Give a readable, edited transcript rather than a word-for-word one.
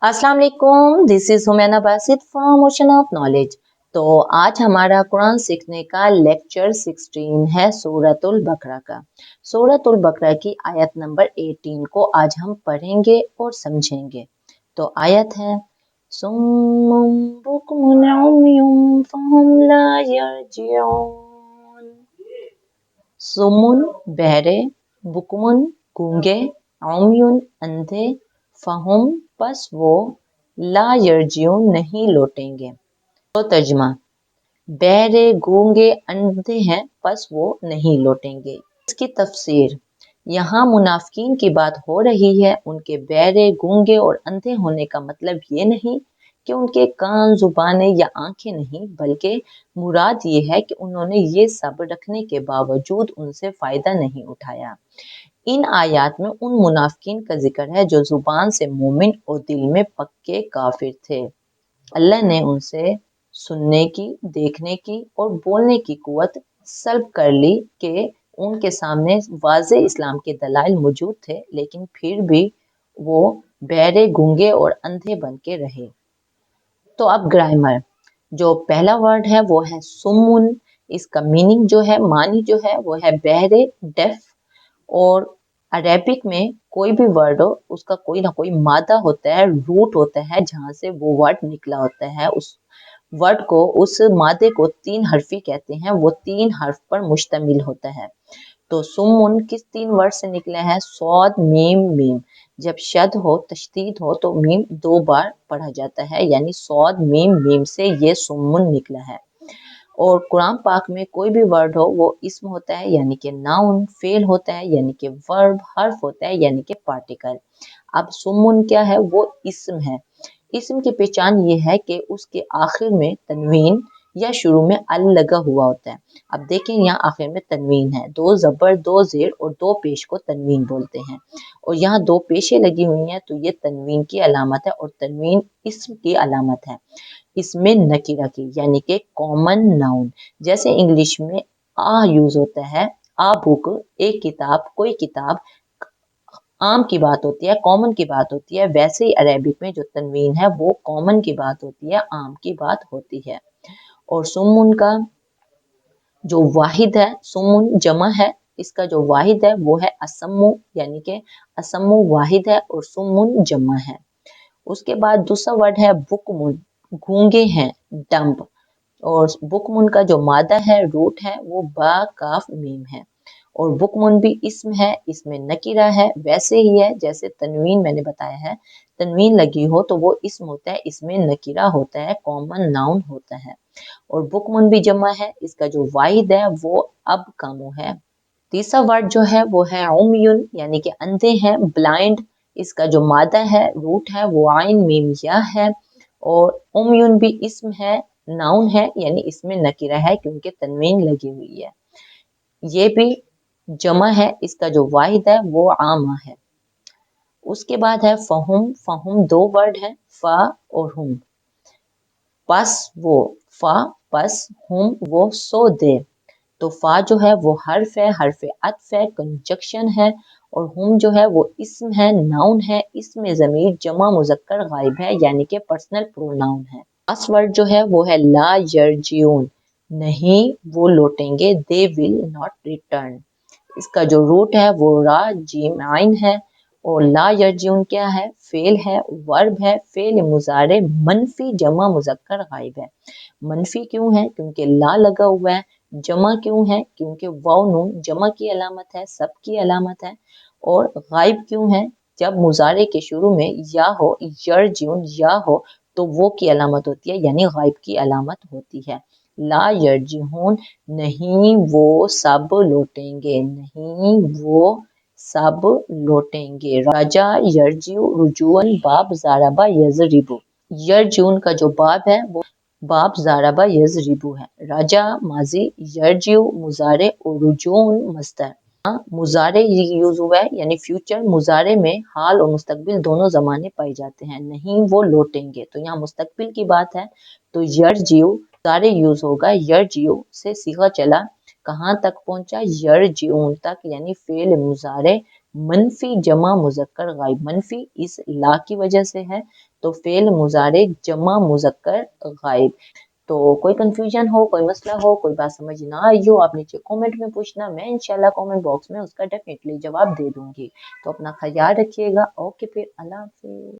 अस्सलाम वालेकुम, this is हुमैना Basit from ocean of knowledge. तो आज हमारा कुरान सीखने का लेक्चर 16 है सूरतुल बकरा का। सूरतुल बकरा की आयत नंबर 18 को आज हम पढ़ेंगे और समझेंगे। तो आयत है सुम्मुम बुकमुन उम्युम फहुम ला यरजिऊन। सुमुन बहरे, बुकमुन गूंगे, उम्युन अंधे, फहुम बस वो, ला यरजिऊन नहीं लौटेंगे। तो तर्जमा, बहरे गूंगे अंधे हैं बस वो नहीं लौटेंगे। इसकी तफसीर, यहाँ मुनाफिकीन की बात हो रही है। उनके बहरे गूंगे और अंधे होने का मतलब ये नहीं कि उनके कान जुबानें या आंखें नहीं, बल्कि मुराद ये है कि उन्होंने ये सब रखने के बावजूद उनसे फायदा नहीं उठाया। इन आयात में उन मुनाफिकीन का जिक्र है जो जुबान से मोमिन और दिल में पक्के काफिर थे। अल्लाह ने उनसे सुनने की, देखने की और बोलने की कुव्वत सल्ब कर ली कि उनके सामने वाज़े इस्लाम के दलाइल मौजूद थे, लेकिन फिर भी वो बहरे, गूंगे और अंधे बन के रहे। तो अब ग्रामर, जो पहला वर्ड है वो है सुमुन। इसका मीनिंग जो है, मानी जो है वो है बहरे, डेफ। और अरेबिक में कोई भी वर्ड हो उसका कोई ना कोई मादा होता है, रूट होता है जहां से वो वर्ड निकला होता है। उस वर्ड को, उस मादे को तीन हर्फी कहते हैं। वो तीन हर्फ पर मुश्तमिल होता है। तो सुमुन किस तीन वर्ड से निकले हैं? Saud, meme, meme. जब शद हो, तशदीद हो तो मीम दो बार पढ़ा जाता है, यानी सौद, मीम, मीम से ये सुमुन निकला है। और कुरान पाक में कोई भी वर्ड हो वो इस्म होता है, यानी कि नाउन, फेल होता है यानी कि वर्ब, हर्फ होता है यानी कि पार्टिकल। अब सुमुन क्या है? वो इस्म है। इस्म की पहचान ये है कि उसके आखिर में तनवीन या शुरू में अल लगा हुआ होता है। अब देखें, यहाँ आखिर में तनवीन है, दो जबर, दो जेर और दो पेश को तनवीन बोलते हैं। और यहाँ दो पेशे लगी हुई हैं तो ये तनवीन की अलामत है, और तनवीन इस्म की अलामत है। इसमें नकीरा की, यानी कि कॉमन नाउन। जैसे इंग्लिश में आ यूज होता है, आ बुक, एक किताब, कोई किताब, आम की बात होती है, कॉमन की बात होती है। वैसे ही अरेबिक में जो तनवीन है वो कॉमन की बात होती है, आम की बात होती है। और सुमुन का जो वाहिद है, सुमुन जमा है, इसका जो वाहिद है वो है असम्मु, यानी कि असम्मु वाहिद है और सुमुन जमा है। उसके बाद दूसरा वर्ड है बुकमुन, गूंगे हैं, डम्ब। और बुकमुन का जो मादा है, रूट है, वो बा काफ मीम है। और बुकमुन भी इस्म है, इसमें नकीरा है। वैसे ही है जैसे तनवीन मैंने बताया है, तनवीन लगी हो तो वो इस्म होता है, इसमें नकीरा होता है, कॉमन नाउन होता है। और बुकमुन भी जमा है, इसका जो वाहिद है वो अब कामू है। तीसरा वर्ड जो है वो है उमयुन, यानी कि अंधे हैं, ब्लाइंड। इसका जो मादा है, रूट है, वो आइन मीम या है। और उमयुन भी इस्म है, नाउन है, यानी इसमें नकीरा है क्योंकि तनवीन लगी हुई है। ये भी जमा है, इसका जो वाहिद है वो आमा है। उसके बाद है फहुम। फहुम दो वर्ड है, फा और हुम। पस वो, फा पस, हुम वो, सो दे। तो फा जो है वो हर्फ है, हर्फ अत्फ है, कंजक्शन है। और हुम जो है वो इस्म है, नाउन है, इसमें जमीर जमा मुजक्कर गायब है, यानी कि पर्सनल प्रोनाउन है। लास्ट वर्ड जो है वो है ला यरजिऊन, नहीं वो लौटेंगे, दे विल नॉट रिटर्न। इसका जो रूट है वो रा जीम आइन है। और ला यरजिऊन क्या है? फेल है, वर्ब है, फेल मुजारे मनफी जमा मुजक्कर गायब है। मनफी क्यों है? क्योंकि ला लगा हुआ है। जमा क्यों है? क्योंकि वाव नून जमा की अलामत है, सब की अलामत है। और गायब क्यों है? जब मुजारे के शुरू में या हो, यरजिऊन या हो, तो वो की अलामत होती है, यानी गायब की अलामत होती है। ला यरजिऊन, नहीं वो सब लौटेंगे, नहीं वो सब लौटेंगे। राजा यरजिऊ रुजुअन बाब जारबा यजरिबु। यरजिऊन का जो बाब है वो बाब जारबा यजरिबु है। राजा माजी, यरजिऊ मुजारे और रुजून मस्तर। मुजारे यूज हुआ है, यानी फ्यूचर। मुजारे में हाल और मुस्तकबिल दोनों जमाने पाए जाते हैं। नहीं वो लौटेंगे, तो यहाँ मुस्तकबिल की बात है तो यरजिऊ मुजारे यूज होगा। यरजिऊ से सीगा चला, कहाँ तक पहुंचा? यरजिऊन तक, यानी फेल मुजारे मनफी जमा मुजक्कर गायब। मनफी इस ला की वजह से है, تو فعل مضارع جمع مذکر غائب. تو کوئی کنفیوژن ہو، کوئی مسئلہ ہو، کوئی بات سمجھ نہ آئی ہو، آپ نیچے کومنٹ میں پوچھنا، میں انشاءاللہ کومنٹ باکس میں اس کا ڈیفینیٹلی جواب دے دوں گی. تو اپنا خیال رکھیے گا. اوکے پھر اللہ حافظ.